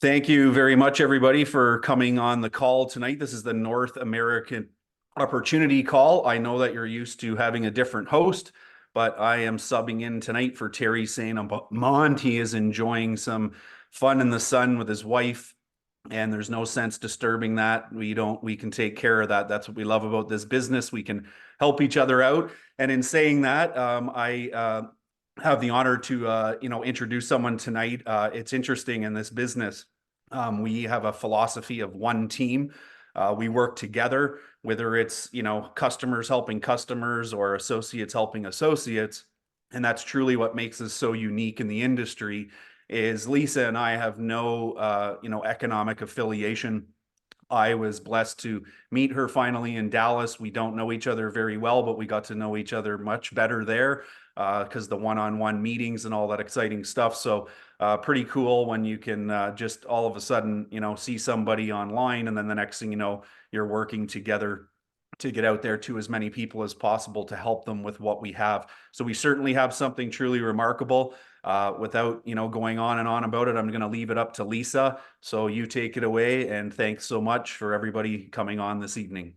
Thank you very much, everybody, for coming on the call tonight. This is the North American Opportunity Call. I know that you're used to having a different host, but I am subbing in tonight for Terry St. Amant. He is enjoying some fun in the sun with his wife, and there's no sense disturbing that. We can take care of that. That's what we love about this business. We can help each other out. And in saying that, I have the honor to introduce someone tonight. It's interesting in this business. We have a philosophy of one team. We work together, whether it's customers helping customers or associates helping associates, and that's truly what makes us so unique in the industry. Is Lisa and I have no economic affiliation. I was blessed to meet her finally in Dallas. We don't know each other very well, but we got to know each other much better there because the one-on-one meetings and all that exciting stuff. So pretty cool when you can just all of a sudden, see somebody online, and then the next thing you know, you're working together to get out there to as many people as possible to help them with what we have. So we certainly have something truly remarkable. Without going on and on about it, I'm going to leave it up to Lisa. So you take it away, and thanks so much for everybody coming on this evening.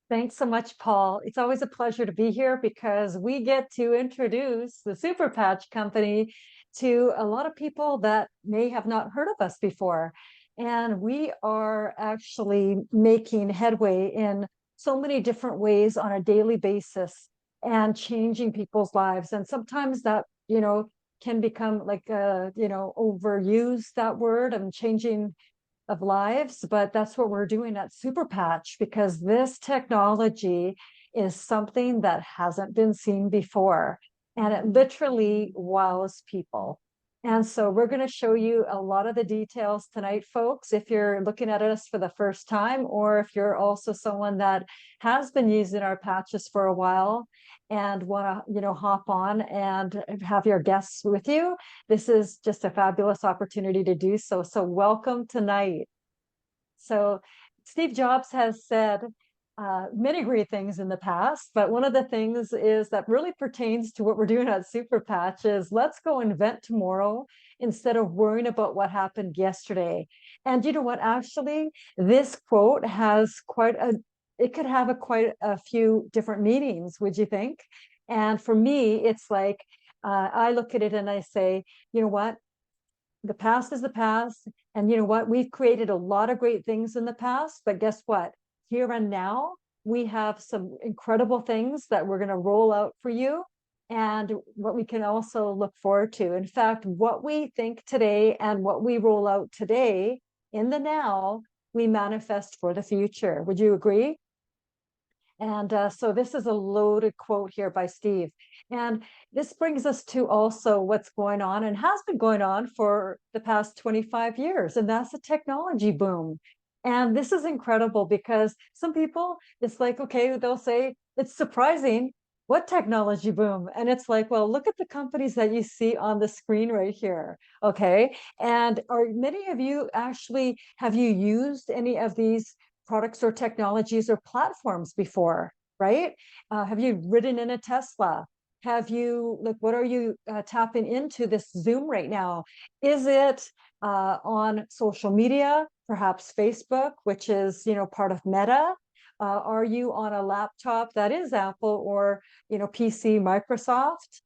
Thanks so much, Paul. It's always a pleasure to be here because we get to introduce the Super Patch Company to a lot of people that may have not heard of us before. And we are actually making headway in so many different ways on a daily basis and changing people's lives. And sometimes that, can become like, overused, that word, and changing of lives, but that's what we're doing at Super Patch because this technology is something that hasn't been seen before, and it literally wows people. And so we're going to show you a lot of the details tonight, folks, if you're looking at us for the first time, or if you're also someone that has been using our patches for a while and want to, hop on and have your guests with you. This is just a fabulous opportunity to do so. So welcome tonight. So Steve Jobs has said many great things in the past, but one of the things is that really pertains to what we're doing at Super Patch is let's go invent tomorrow instead of worrying about what happened yesterday. And you know what, actually, this quote has it could have quite a few different meanings, would you think? And for me, it's like, I look at it and I say, you know what? The past is the past. And you know what? We've created a lot of great things in the past, but guess what? Here and now, we have some incredible things that we're going to roll out for you and what we can also look forward to. In fact, what we think today and what we roll out today in the now, we manifest for the future. Would you agree? And so this is a loaded quote here by Steve. And this brings us to also what's going on and has been going on for the past 25 years, and that's the technology boom. And this is incredible because some people, it's like, okay, they'll say, it's surprising. What technology boom? And it's like, well, look at the companies that you see on the screen right here. Okay. And are many of you actually, have you used any of these products or technologies or platforms before, right? Have you ridden in a Tesla? Have you, like, what are you tapping into this Zoom right now? Is it on social media, perhaps Facebook, which is, part of Meta? Are you on a laptop that is Apple or, PC, Microsoft?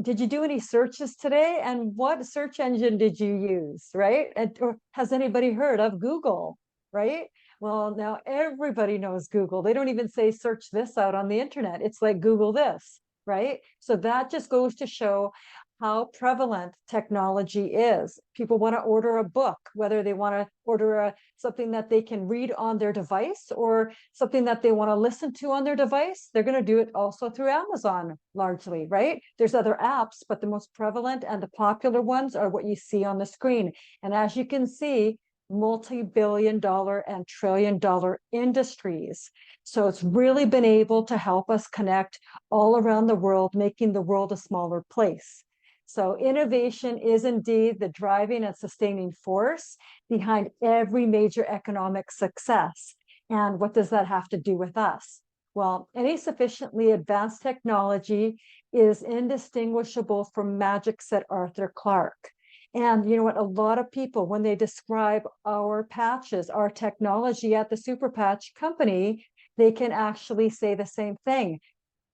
Did you do any searches today? And what search engine did you use, right? Or has anybody heard of Google, right? Well, now everybody knows Google. They don't even say search this out on the internet. It's like Google this, right? So that just goes to show how prevalent technology is. People want to order a book, whether they want to order something that they can read on their device or something that they want to listen to on their device. They're going to do it also through Amazon largely, right? There's other apps, but the most prevalent and the popular ones are what you see on the screen. And as you can see, multi-billion-dollar and trillion-dollar industries. So it's really been able to help us connect all around the world, making the world a smaller place. So innovation is indeed the driving and sustaining force behind every major economic success. And what does that have to do with us? Well, any sufficiently advanced technology is indistinguishable from magic, said Arthur Clarke. And you know what? A lot of people, when they describe our patches, our technology at the Super Patch Company, they can actually say the same thing.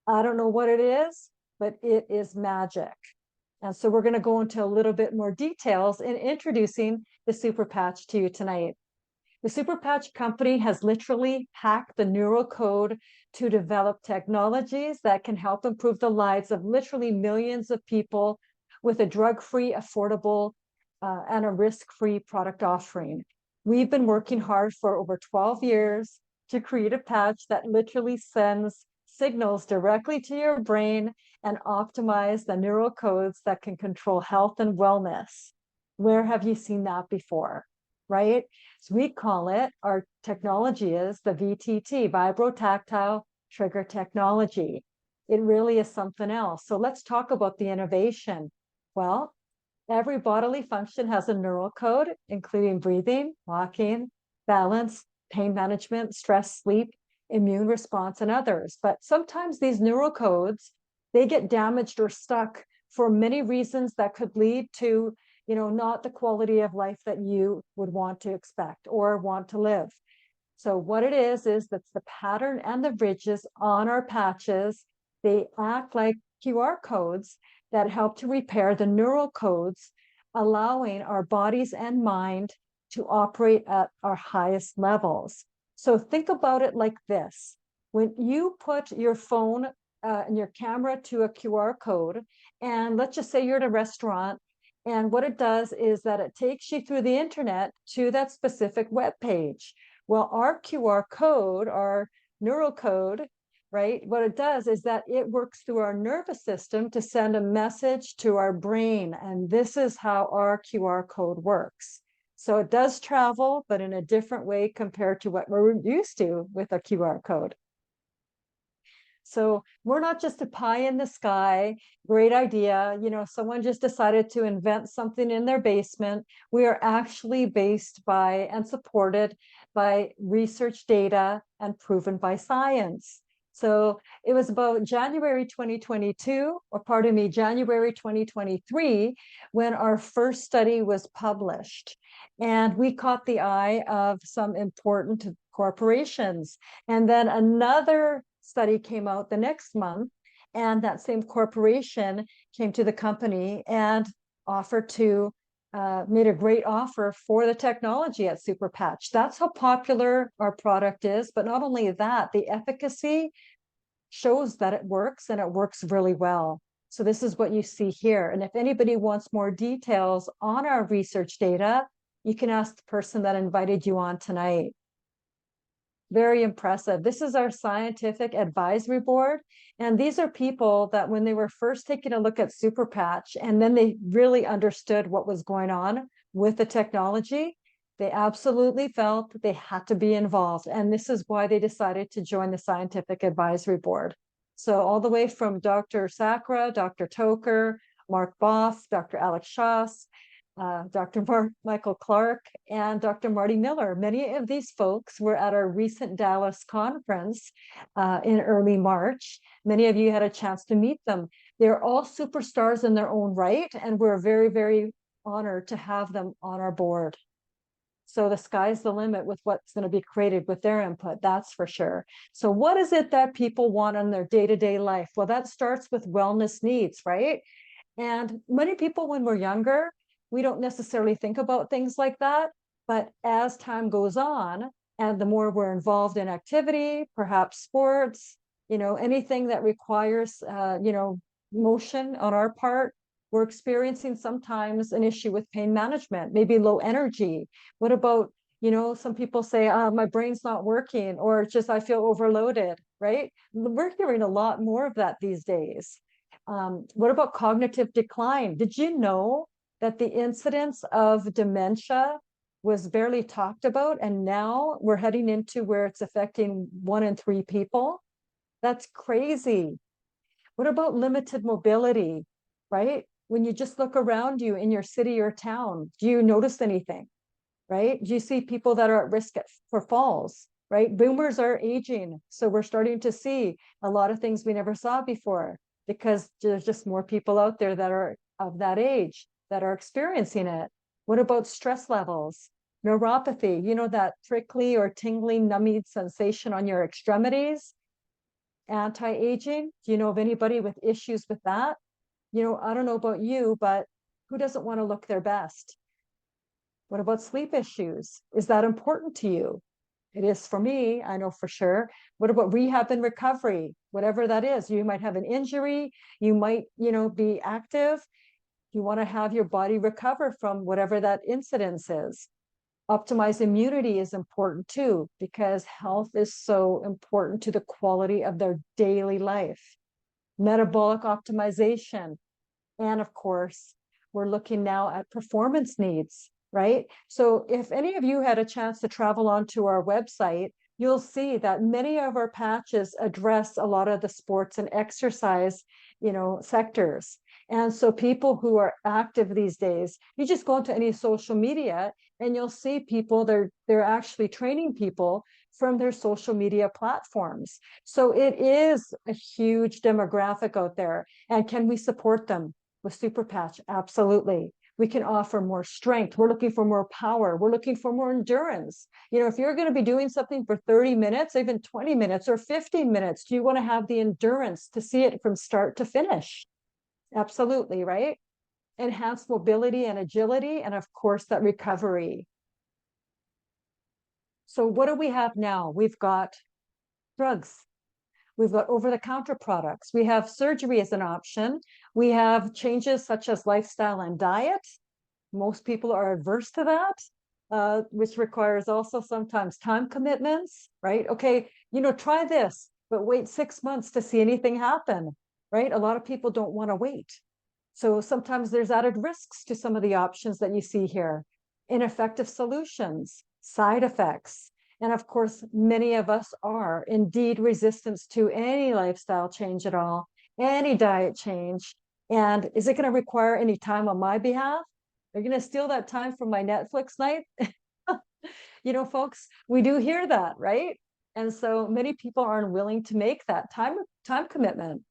I don't know what it is, but it is magic. And so we're going to go into a little bit more details in introducing the Super Patch to you tonight. The Super Patch Company has literally hacked the neural code to develop technologies that can help improve the lives of literally millions of people with a drug-free, affordable, and a risk-free product offering. We've been working hard for over 12 years to create a patch that literally sends signals directly to your brain and optimize the neural codes that can control health and wellness. Where have you seen that before, right? So we call it, our technology is the VTT, Vibrotactile Trigger Technology. It really is something else. So let's talk about the innovation. Well, every bodily function has a neural code, including breathing, walking, balance, pain management, stress, sleep, immune response, and others. But sometimes these neural codes, they get damaged or stuck for many reasons that could lead to, you know, not the quality of life that you would want to expect or want to live. So what it is that's the pattern and the ridges on our patches. They act like QR codes that help to repair the neural codes, allowing our bodies and mind to operate at our highest levels. So think about it like this. When you put your phone and your camera to a QR code, and let's just say you're at a restaurant, and what it does is that it takes you through the internet to that specific web page. Well, our QR code, our neural code, right? What it does is that it works through our nervous system to send a message to our brain. And this is how our QR code works. So it does travel, but in a different way compared to what we're used to with a QR code. So we're not just a pie in the sky, great idea. You know, someone just decided to invent something in their basement. We are actually based by and supported by research data and proven by science. So it was about January 2022, or pardon me, January 2023, when our first study was published. And we caught the eye of some important corporations. And then another study came out the next month, and that same corporation came to the company and offered to made a great offer for the technology at Super Patch. That's how popular our product is. But not only that, the efficacy shows that it works, and it works really well. So this is what you see here. And if anybody wants more details on our research data, you can ask the person that invited you on tonight. Very impressive. This is our scientific advisory board. And these are people that when they were first taking a look at Super Patch, and then they really understood what was going on with the technology, they absolutely felt that they had to be involved. And this is why they decided to join the scientific advisory board. So all the way from Dr. Sakra, Dr. Toker, Mark Boff, Dr. Alex Schaas, Dr. Michael Clark, and Dr. Marty Miller. Many of these folks were at our recent Dallas conference in early March. Many of you had a chance to meet them. They're all superstars in their own right, and we're very, very honored to have them on our board. So the sky's the limit with what's going to be created with their input, that's for sure. So what is it that people want in their day-to-day life? Well, that starts with wellness needs, right? And many people, when we're younger, we don't necessarily think about things like that. But as time goes on, and the more we're involved in activity, perhaps sports, you know, anything that requires, you know, motion on our part, we're experiencing sometimes an issue with pain management, maybe low energy. What about, you know, some people say, my brain's not working, or just I feel overloaded, right? We're hearing a lot more of that these days. What about cognitive decline? Did you know that the incidence of dementia was barely talked about, and now we're heading into where it's affecting 1 in 3 people? That's crazy. What about limited mobility, right? When you just look around you in your city or town, do you notice anything, right? Do you see people that are at risk for falls, right? Boomers are aging, so we're starting to see a lot of things we never saw before because there's just more people out there that are of that age. that are experiencing it? What about stress levels, neuropathy, that prickly or tingly numbing sensation on your extremities? Anti-aging, do you know of anybody with issues with that? I don't know about you, but who doesn't want to look their best? What about sleep issues? Is that important to you? It is for me, I know for sure. What about rehab and recovery? Whatever that is, you might have an injury, you might, be active. You want to have your body recover from whatever that incidence is. Optimize immunity is important too, because health is so important to the quality of their daily life. Metabolic optimization. And of course, we're looking now at performance needs, right? So if any of you had a chance to travel onto our website, you'll see that many of our patches address a lot of the sports and exercise, sectors. And so people who are active these days, you just go into any social media and you'll see people, they're actually training people from their social media platforms. So it is a huge demographic out there. And can we support them with Super Patch? Absolutely. We can offer more strength. We're looking for more power. We're looking for more endurance. If you're going to be doing something for 30 minutes, even 20 minutes or 15 minutes, do you want to have the endurance to see it from start to finish? Absolutely, right? Enhanced mobility and agility, and of course, that recovery. So what do we have now? We've got drugs. We've got over-the-counter products. We have surgery as an option. We have changes such as lifestyle and diet. Most people are adverse to that, which requires also sometimes time commitments, right? Okay, try this, but wait 6 months to see anything happen, right? A lot of people don't want to wait. So sometimes there's added risks to some of the options that you see here. Ineffective solutions, side effects. And of course, many of us are indeed resistant to any lifestyle change at all, any diet change. And is it going to require any time on my behalf? They're going to steal that time from my Netflix night? Folks, we do hear that, right? And so many people aren't willing to make that time commitment.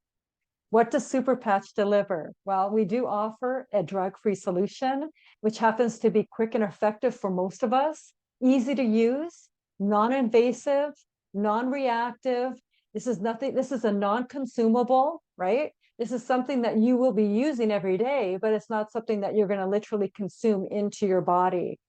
What does Super Patch deliver? Well, we do offer a drug-free solution, which happens to be quick and effective for most of us, easy to use, non-invasive, non-reactive. This is a non-consumable, right? This is something that you will be using every day, but it's not something that you're going to literally consume into your body.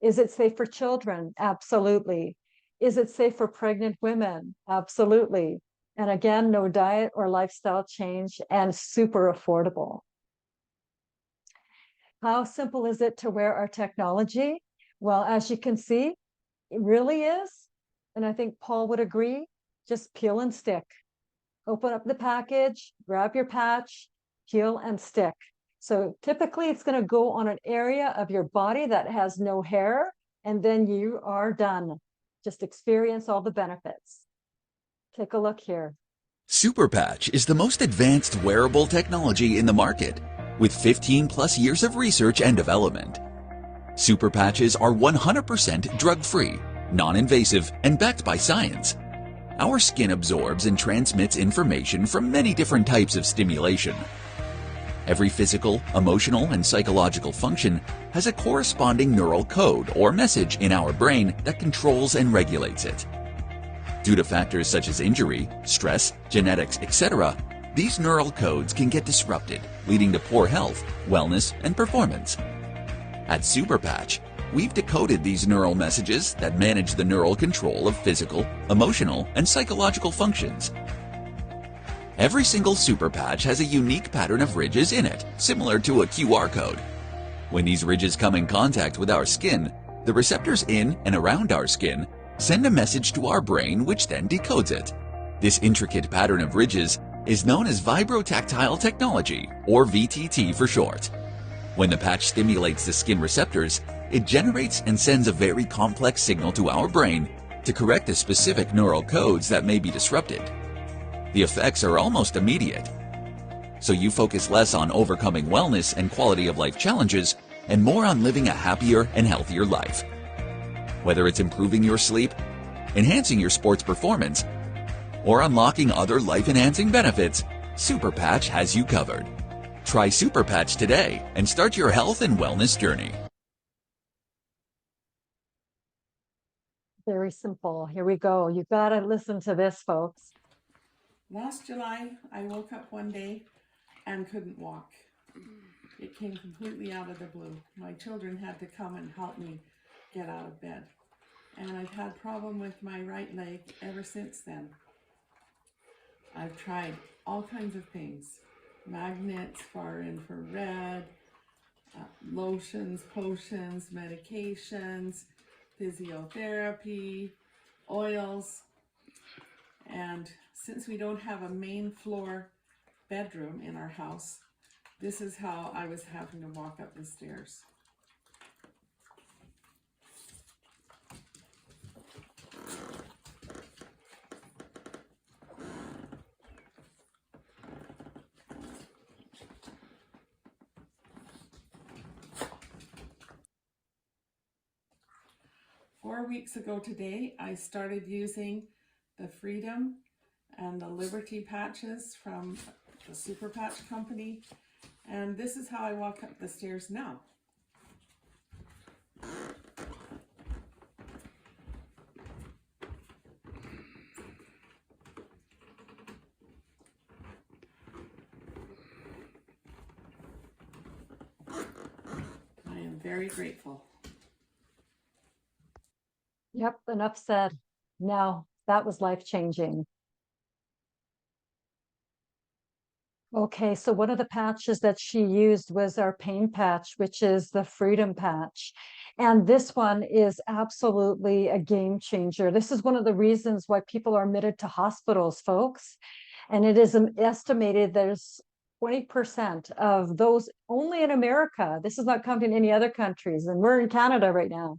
Is it safe for children? Absolutely. Is it safe for pregnant women? Absolutely. And again, no diet or lifestyle change and super affordable. How simple is it to wear our technology? Well, as you can see, it really is. And I think Paul would agree, just peel and stick. Open up the package, grab your patch, peel and stick. So typically it's going to go on an area of your body that has no hair, and then you are done. Just experience all the benefits. Take a look here. Super Patch is the most advanced wearable technology in the market, with 15 plus years of research and development. Super Patches are 100% drug-free, non-invasive, and backed by science. Our skin absorbs and transmits information from many different types of stimulation. Every physical, emotional, and psychological function has a corresponding neural code or message in our brain that controls and regulates it. Due to factors such as injury, stress, genetics, etc., these neural codes can get disrupted, leading to poor health, wellness, and performance. At Super Patch, we've decoded these neural messages that manage the neural control of physical, emotional, and psychological functions. Every single Super Patch has a unique pattern of ridges in it, similar to a QR code. When these ridges come in contact with our skin, the receptors in and around our skin send a message to our brain, which then decodes it. This intricate pattern of ridges is known as vibrotactile technology, or VTT for short. When the patch stimulates the skin receptors, it generates and sends a very complex signal to our brain to correct the specific neural codes that may be disrupted. The effects are almost immediate. So you focus less on overcoming wellness and quality of life challenges and more on living a happier and healthier life. Whether it's improving your sleep, enhancing your sports performance, or unlocking other life-enhancing benefits, Super Patch has you covered. Try Super Patch today and start your health and wellness journey. Very simple. Here we go. You gotta listen to this, folks. Last July, I woke up one day and couldn't walk. It came completely out of the blue. My children had to come and help me get out of bed. And I've had problem with my right leg ever since then. I've tried all kinds of things. Magnets, far infrared, lotions, potions, medications, physiotherapy, oils. And since we don't have a main floor bedroom in our house, this is how I was having to walk up the stairs. Four weeks ago today, I started using the Freedom and the Liberty patches from the Super Patch Company. And this is how I walk up the stairs now. I am very grateful. Yep, enough said. Now, that was life-changing. Okay, so one of the patches that she used was our pain patch, which is the Freedom Patch. And this one is absolutely a game changer. This is one of the reasons why people are admitted to hospitals, folks. And it is estimated there's 20% of those only in America, this is not counting any other countries, and we're in Canada right now,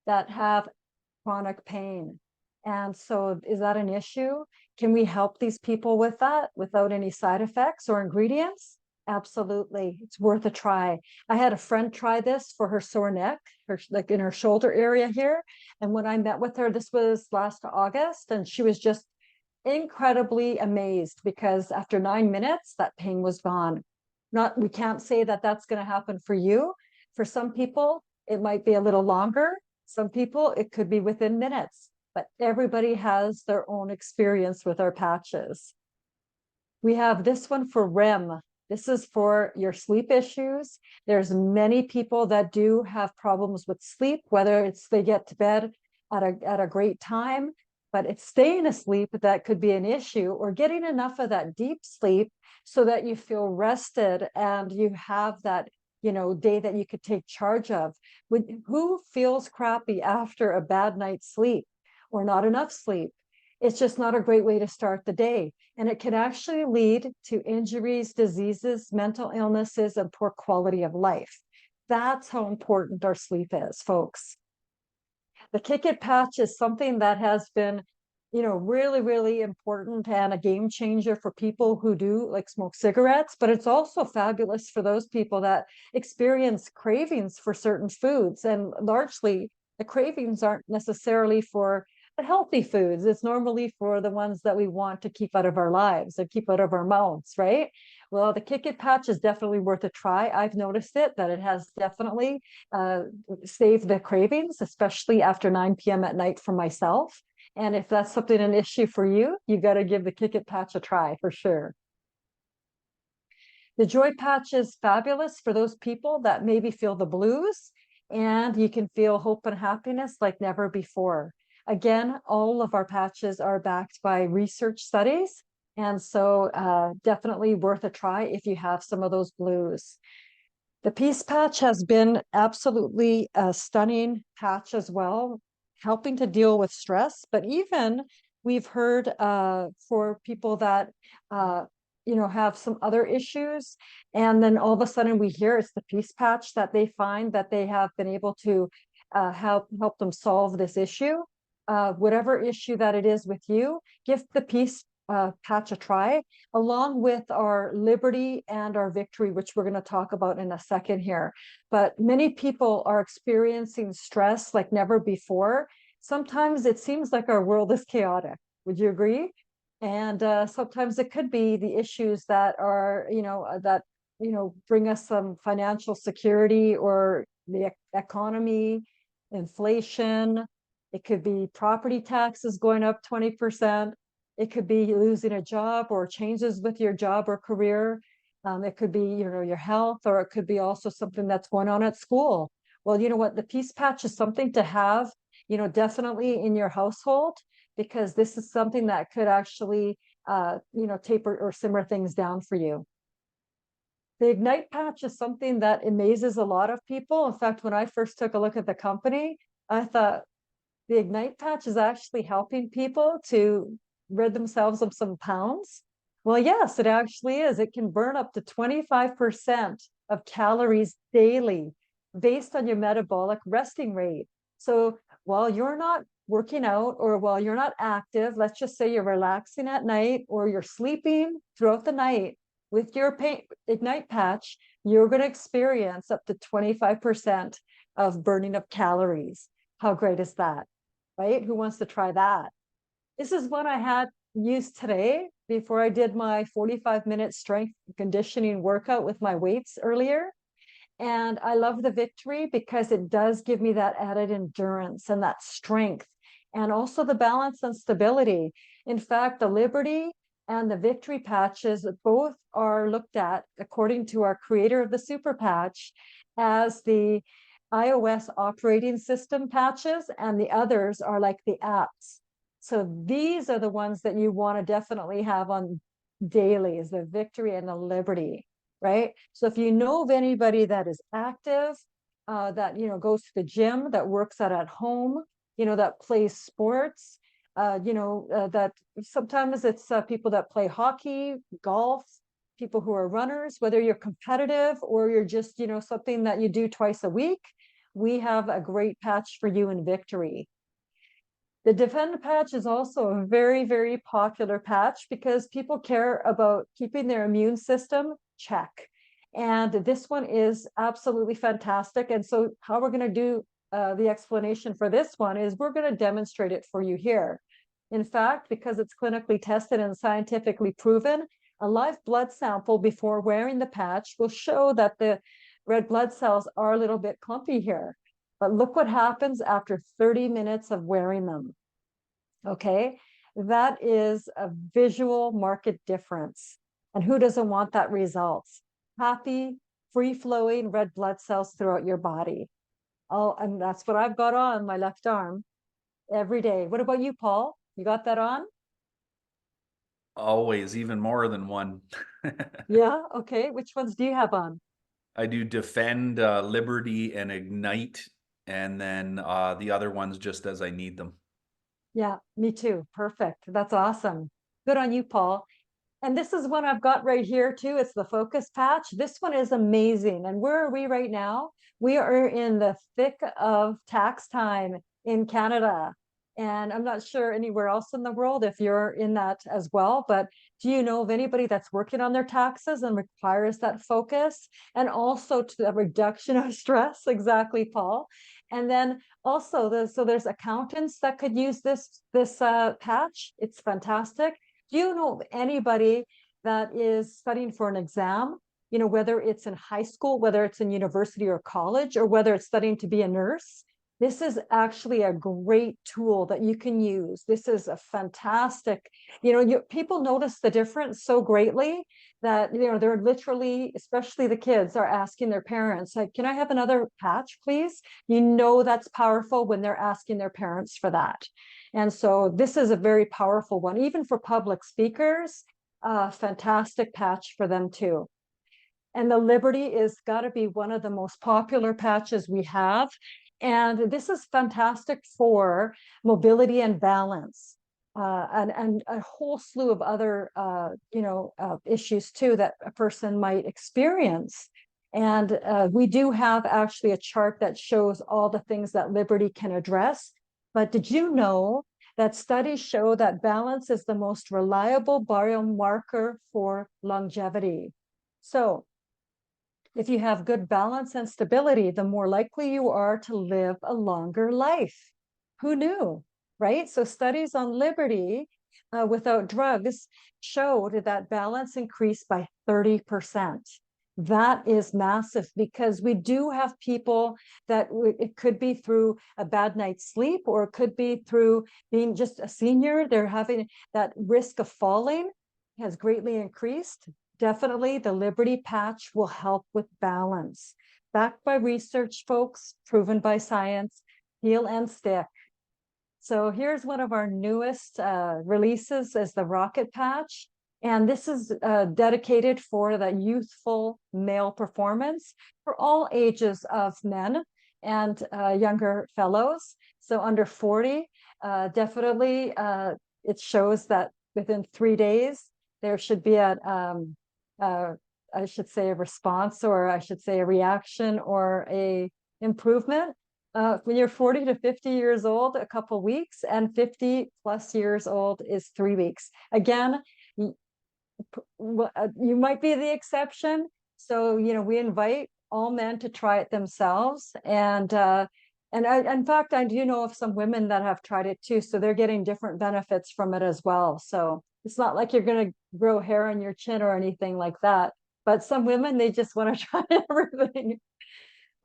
that have chronic pain. And so is that an issue? Can we help these people with that without any side effects or ingredients? Absolutely. It's worth a try. I had a friend try this for her sore neck, like in her shoulder area here. And when I met with her, this was last August, and she was just incredibly amazed because after 9 minutes, that pain was gone. We can't say that that's going to happen for you. For some people, it might be a little longer. Some people, it could be within minutes. But everybody has their own experience with our patches. We have this one for REM. This is for your sleep issues. There's many people that do have problems with sleep, whether it's they get to bed at a great time, but it's staying asleep that could be an issue, or getting enough of that deep sleep so that you feel rested and you have that day that you could take charge of. Who feels crappy after a bad night's sleep? Or not enough sleep? It's just not a great way to start the day. And it can actually lead to injuries, diseases, mental illnesses, and poor quality of life. That's how important our sleep is, folks. The Kick It patch is something that has been, really, really important and a game changer for people who do like smoke cigarettes, but it's also fabulous for those people that experience cravings for certain foods. And largely, the cravings aren't necessarily for the healthy foods. It's normally for the ones that we want to keep out of our lives and keep out of our mouths, right? Well, the Kick It patch is definitely worth a try. I've noticed that it has definitely saved the cravings, especially after 9 p.m. at night for myself. And if that's something an issue for you, you got to give the Kick It patch a try for sure. The Joy patch is fabulous for those people that maybe feel the blues, and you can feel hope and happiness like never before. Again, all of our patches are backed by research studies, and so definitely worth a try if you have some of those blues. The Peace patch has been absolutely a stunning patch as well, helping to deal with stress, but even we've heard for people that have some other issues, and then all of a sudden we hear it's the Peace patch that they find that they have been able to help them solve this issue. Whatever issue that it is with you, give the Peace patch a try, along with our Liberty and our Victory, which we're going to talk about in a second here. But many people are experiencing stress like never before. Sometimes it seems like our world is chaotic. Would you agree? And sometimes it could be the issues that are, that bring us some financial security, or the economy, inflation. It could be property taxes going up 20%. It could be losing a job or changes with your job or career. It could be, your health, or it could be also something that's going on at school. Well, you know what? The Peace Patch is something to have, definitely in your household, because this is something that could actually, taper or simmer things down for you. The Ignite patch is something that amazes a lot of people. In fact, when I first took a look at the company, I thought the Ignite patch is actually helping people to rid themselves of some pounds. Well, yes, it actually is. It can burn up to 25% of calories daily based on your metabolic resting rate. So while you're not working out, or while you're not active, let's just say you're relaxing at night, or you're sleeping throughout the night, with your Ignite patch, you're going to experience up to 25% of burning of calories. How great is that, right? Who wants to try that? This is what I had used today before I did my 45-minute strength conditioning workout with my weights earlier. And I love the Victory because it does give me that added endurance and that strength, and also the balance and stability. In fact, the Liberty and the Victory patches both are looked at, according to our creator of the Super Patch, as the iOS operating system patches, and the others are like the apps. So these are the ones that you want to definitely have on daily, is the Victory and the Liberty, right? So if you know of anybody that is active, that, goes to the gym, that works out at home, that plays sports, that sometimes it's people that play hockey, golf, people who are runners, whether you're competitive or you're just, something that you do twice a week, we have a great patch for you in Victory. The Defend patch is also a very, very popular patch because people care about keeping their immune system check. And this one is absolutely fantastic. And so how we're going to do the explanation for this one is we're going to demonstrate it for you here. In fact, because it's clinically tested and scientifically proven, a live blood sample before wearing the patch will show that the red blood cells are a little bit clumpy here. But look what happens after 30 minutes of wearing them. Okay, that is a visual market difference. And who doesn't want that results? Happy, free-flowing red blood cells throughout your body. Oh, and that's what I've got on my left arm every day. What about you, Paul? You got that on? Always, even more than one. Yeah, okay. Which ones do you have on? I do Defend, Liberty, and Ignite, and then the other ones just as I need them. Yeah, me too. Perfect. That's awesome. Good on you, Paul. And this is one I've got right here too. It's the Focus patch. This one is amazing. And where are we right now? We are in the thick of tax time in Canada. And I'm not sure anywhere else in the world if you're in that as well, but do you know of anybody that's working on their taxes and requires that focus, and also to the reduction of stress? Exactly, Paul. And then also there's accountants that could use this patch. It's fantastic. Do you know of anybody that is studying for an exam, whether it's in high school, whether it's in university or college, or whether it's studying to be a nurse? This is actually a great tool that you can use. This is a fantastic, people notice the difference so greatly that, they're literally, especially the kids, are asking their parents, like, can I have another patch, please? That's powerful when they're asking their parents for that. And so this is a very powerful one, even for public speakers, fantastic patch for them too. And the Liberty is got to be one of the most popular patches we have. And this is fantastic for mobility and balance, and a whole slew of other, issues too that a person might experience. And we do have actually a chart that shows all the things that Liberty can address. But did you know that studies show that balance is the most reliable biomarker for longevity? So if you have good balance and stability, the more likely you are to live a longer life. Who knew, right? So studies on Liberty without drugs showed that balance increased by 30%. That is massive because we do have people that it could be through a bad night's sleep, or it could be through being just a senior. They're having that risk of falling has greatly increased. Definitely the Liberty Patch will help with balance. Backed by research, folks, proven by science, heal and stick. So here's one of our newest releases is the Rocket Patch. And this is dedicated for the youthful male performance for all ages of men and younger fellows. So under 40, definitely it shows that within 3 days, there should be I should say a response, or I should say a reaction or a improvement. When you're 40 to 50 years old, a couple weeks, and 50 plus years old is 3 weeks. Again, you might be the exception. So, we invite all men to try it themselves. And in fact, I do know of some women that have tried it too. So they're getting different benefits from it as well. So it's not like you're going to grow hair on your chin or anything like that. But some women, they just want to try everything.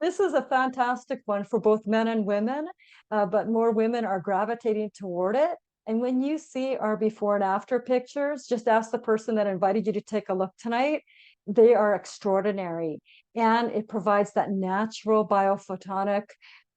This is a fantastic one for both men and women, but more women are gravitating toward it. And when you see our before and after pictures, just ask the person that invited you to take a look tonight. They are extraordinary. And it provides that natural biophotonic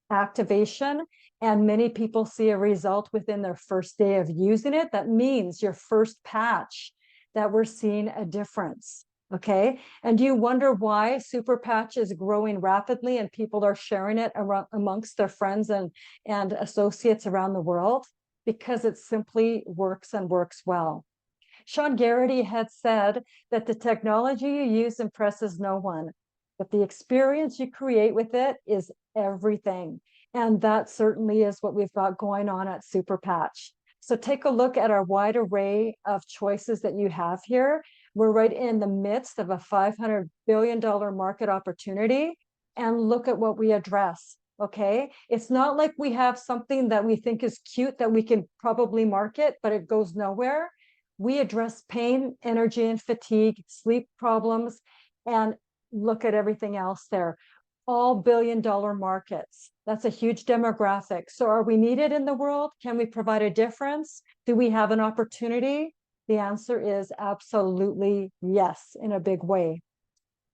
activation. And many people see a result within their first day of using it. That means your first patch that we're seeing a difference. Okay. And do you wonder why Super Patch is growing rapidly and people are sharing it amongst their friends and associates around the world? Because it simply works and works well. Sean Garrity had said that the technology you use impresses no one, but the experience you create with it is everything. And that certainly is what we've got going on at Super Patch. So take a look at our wide array of choices that you have here. We're right in the midst of a $500 billion market opportunity, and look at what we address. Okay. It's not like we have something that we think is cute that we can probably market, but it goes nowhere. We address pain, energy, and fatigue, sleep problems, and look at everything else there. All billion-dollar markets. That's a huge demographic. So are we needed in the world? Can we provide a difference? Do we have an opportunity? The answer is absolutely yes, in a big way.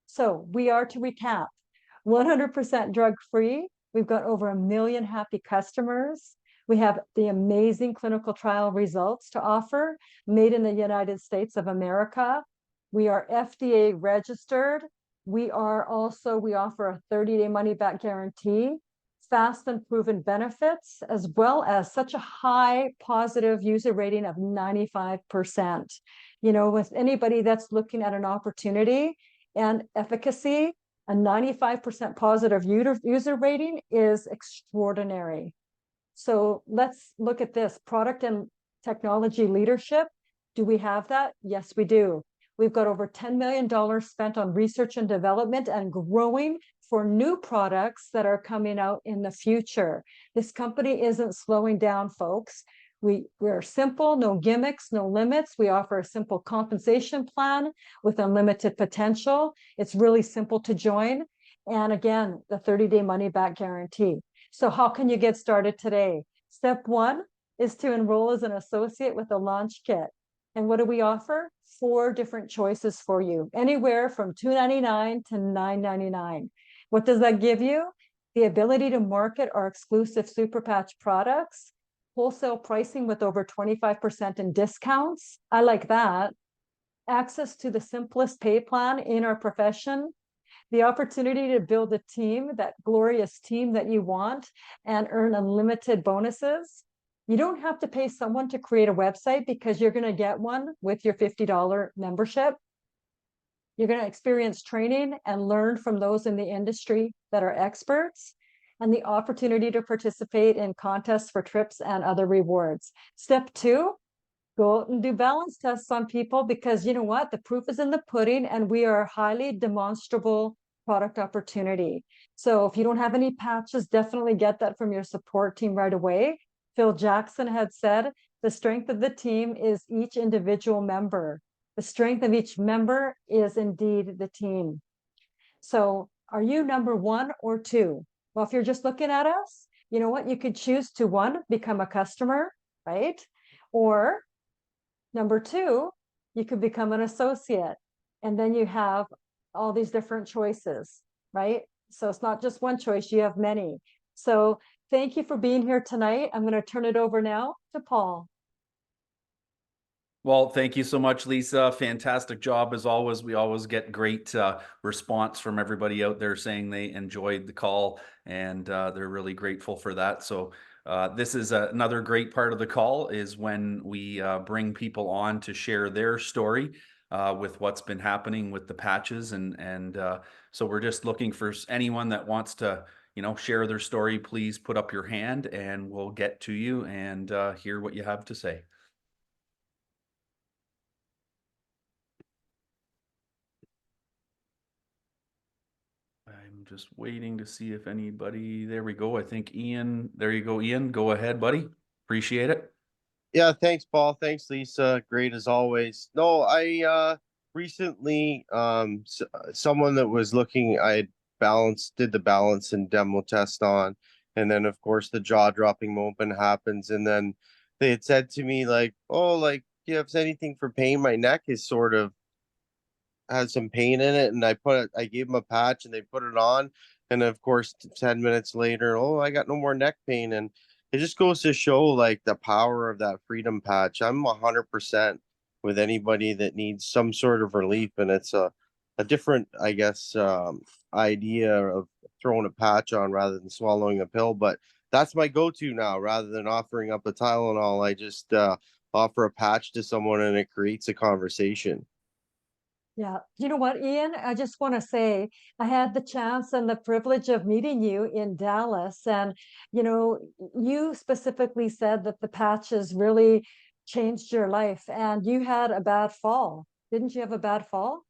So we are, to recap, 100% drug-free. We've got over 1 million happy customers. We have the amazing clinical trial results to offer, made in the United States of America. We are FDA registered. We offer a 30-day money-back guarantee, fast and proven benefits, as well as such a high positive user rating of 95%. With anybody that's looking at an opportunity and efficacy, a 95% positive user rating is extraordinary. So let's look at this product and technology leadership. Do we have that? Yes, we do. We've got over $10 million spent on research and development and growing for new products that are coming out in the future. This company isn't slowing down, folks. We're simple, no gimmicks, no limits. We offer a simple compensation plan with unlimited potential. It's really simple to join. And again, the 30-day money-back guarantee. So how can you get started today? Step 1 is to enroll as an associate with a launch kit. And what do we offer? 4 different choices for you, anywhere from $2.99 to $9.99. What does that give you? The ability to market our exclusive Super Patch products, wholesale pricing with over 25% in discounts. I like that. Access to the simplest pay plan in our profession, the opportunity to build a team, that glorious team that you want, and earn unlimited bonuses. You don't have to pay someone to create a website because you're going to get one with your $50 membership. You're going to experience training and learn from those in the industry that are experts, and the opportunity to participate in contests for trips and other rewards. Step 2, go out and do balance tests on people, because you know what? The proof is in the pudding, and we are a highly demonstrable product opportunity. So if you don't have any patches, definitely get that from your support team right away. Phil Jackson had said, the strength of the team is each individual member. The strength of each member is indeed the team. So are you number 1 or 2? Well, if you're just looking at us, you know what? You could choose to, 1, become a customer, right? Or number 2, you could become an associate. And then you have all these different choices, right? So it's not just one choice, you have many. So thank you for being here tonight. I'm going to turn it over now to Paul. Well, thank you so much, Lisa. Fantastic job as always. We always get great response from everybody out there saying they enjoyed the call, and they're really grateful for that. So this is another great part of the call is when we bring people on to share their story with what's been happening with the patches, and so we're just looking for anyone that wants to, you know, share their story. Please put up your hand, and we'll get to you and hear what you have to say. I'm just waiting to see if anybody, there we go. I think Ian, there you go, Ian. Go ahead, buddy. Appreciate it. Yeah, thanks, Paul. Thanks, Lisa. Great as always. No, I recently someone that was looking, I did the balance and demo test on, and then of course the jaw-dropping moment happens, and then they had said to me like, "Oh, like, do you have anything for pain? My neck is sort of has some pain in it," and I gave them a patch and they put it on, and of course 10 minutes later, "Oh, I got no more neck pain." And it just goes to show like the power of that freedom patch. I'm 100% with anybody that needs some sort of relief, and it's a different, I guess, idea of throwing a patch on rather than swallowing a pill, but that's my go-to now. Rather than offering up a Tylenol, I just offer a patch to someone and it creates a conversation. Yeah, you know what, Ian? I just want to say I had the chance and the privilege of meeting you in Dallas. And, you know, you specifically said that the patches really changed your life and you had a bad fall. Didn't you have a bad fall?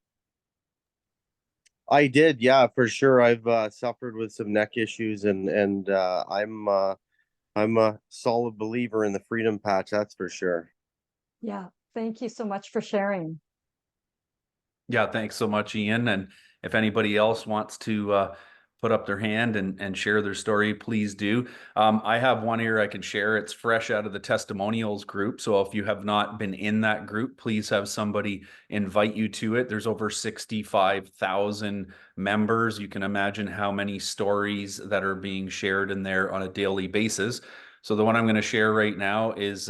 I did, yeah, for sure. I've suffered with some neck issues, and I'm a solid believer in the freedom patch, that's for sure. Yeah, thank you so much for sharing. Yeah, thanks so much, Ian. And if anybody else wants to put up their hand and share their story, please do. I have one here I can share. It's fresh out of the testimonials group. So if you have not been in that group, please have somebody invite you to it. There's over 65,000 members. You can imagine how many stories that are being shared in there on a daily basis. So the one I'm going to share right now is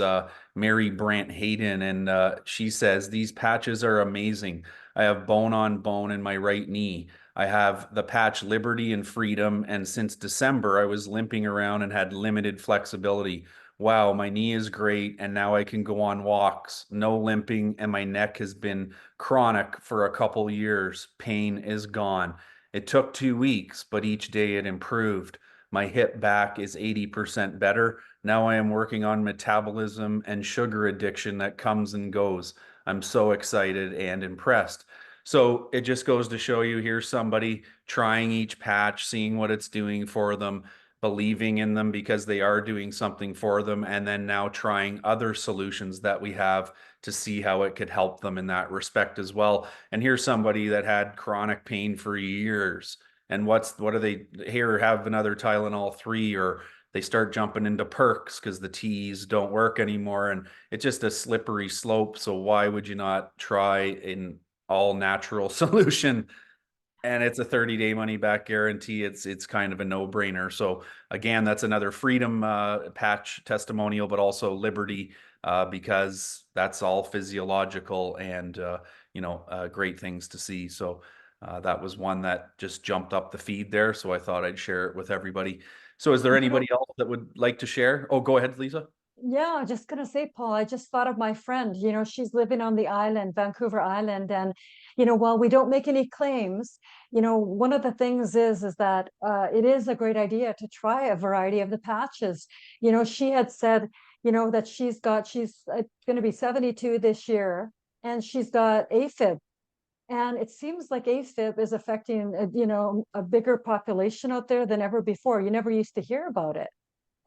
Mary Brant Hayden, and she says, "These patches are amazing. I have bone on bone in my right knee. I have the patch Liberty and Freedom, and since December, I was limping around and had limited flexibility. Wow, my knee is great, and now I can go on walks. No limping, and my neck has been chronic for a couple years. Pain is gone. It took 2 weeks, but each day it improved. My hip back is 80% better. Now I am working on metabolism and sugar addiction that comes and goes. I'm so excited and impressed." So it just goes to show you, here's somebody trying each patch, seeing what it's doing for them, believing in them because they are doing something for them, and then now trying other solutions that we have to see how it could help them in that respect as well. And here's somebody that had chronic pain for years. And what do they here have another Tylenol 3, or they start jumping into perks because the teas don't work anymore, and it's just a slippery slope. So why would you not try an all natural solution? And it's a 30-day money back guarantee. It's kind of a no-brainer. So again, that's another freedom patch testimonial, but also Liberty, because that's all physiological and great things to see. So that was one that just jumped up the feed there. So I thought I'd share it with everybody. So is there You know, anybody else that would like to share? Oh, go ahead, Lisa. yeah, just gonna say, Paul, I just thought of my friend, you know, she's living on the island, Vancouver Island. And, you know, while we don't make any claims, you know, one of the things is that it is a great idea to try a variety of the patches. You know, she had said, you know, that she's going to be 72 this year, and she's got AFib. And it seems like AFib is affecting, you know, a bigger population out there than ever before. You never used to hear about it.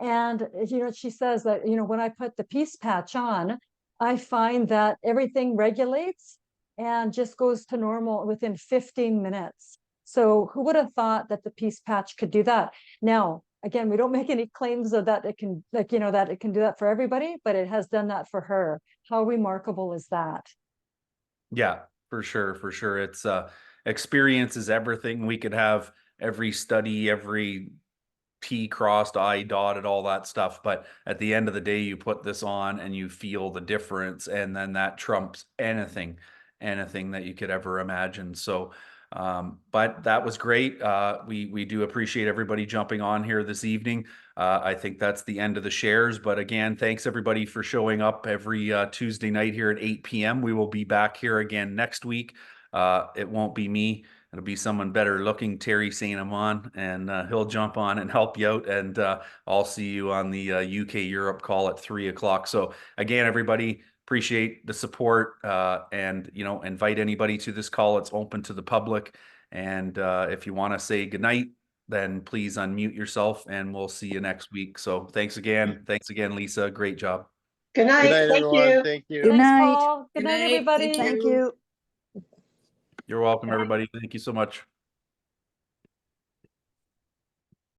And, you know, she says that, you know, when I put the peace patch on, I find that everything regulates and just goes to normal within 15 minutes. So who would have thought that the Peace Patch could do that? Now, again, we don't make any claims of that it can, like, you know, that it can do that for everybody, but it has done that for her. How remarkable is that? Yeah, for sure, for sure. It's experience is everything. We could have every study, every T crossed, I dotted, all that stuff. But at the end of the day, you put this on and you feel the difference, and then that trumps anything that you could ever imagine. So but that was great. We do appreciate everybody jumping on here this evening. I think that's the end of the shares. But again, thanks everybody for showing up every Tuesday night here at 8 p.m. We will be back here again next week. It won't be me. It'll be someone better looking, Terry St. Amon, and he'll jump on and help you out. And I'll see you on the UK Europe call at 3 o'clock. So again, everybody, appreciate the support, and you know, invite anybody to this call. It's open to the public. And if you want to say goodnight, then please unmute yourself, and we'll see you next week. So thanks again. Thanks again, Lisa. Great job. Good night. Good night, Thank everyone. you. Thank you. Good Thanks, night. Paul. Good Good night, night. everybody. Thank Thank you. You're welcome, everybody. Thank you so much.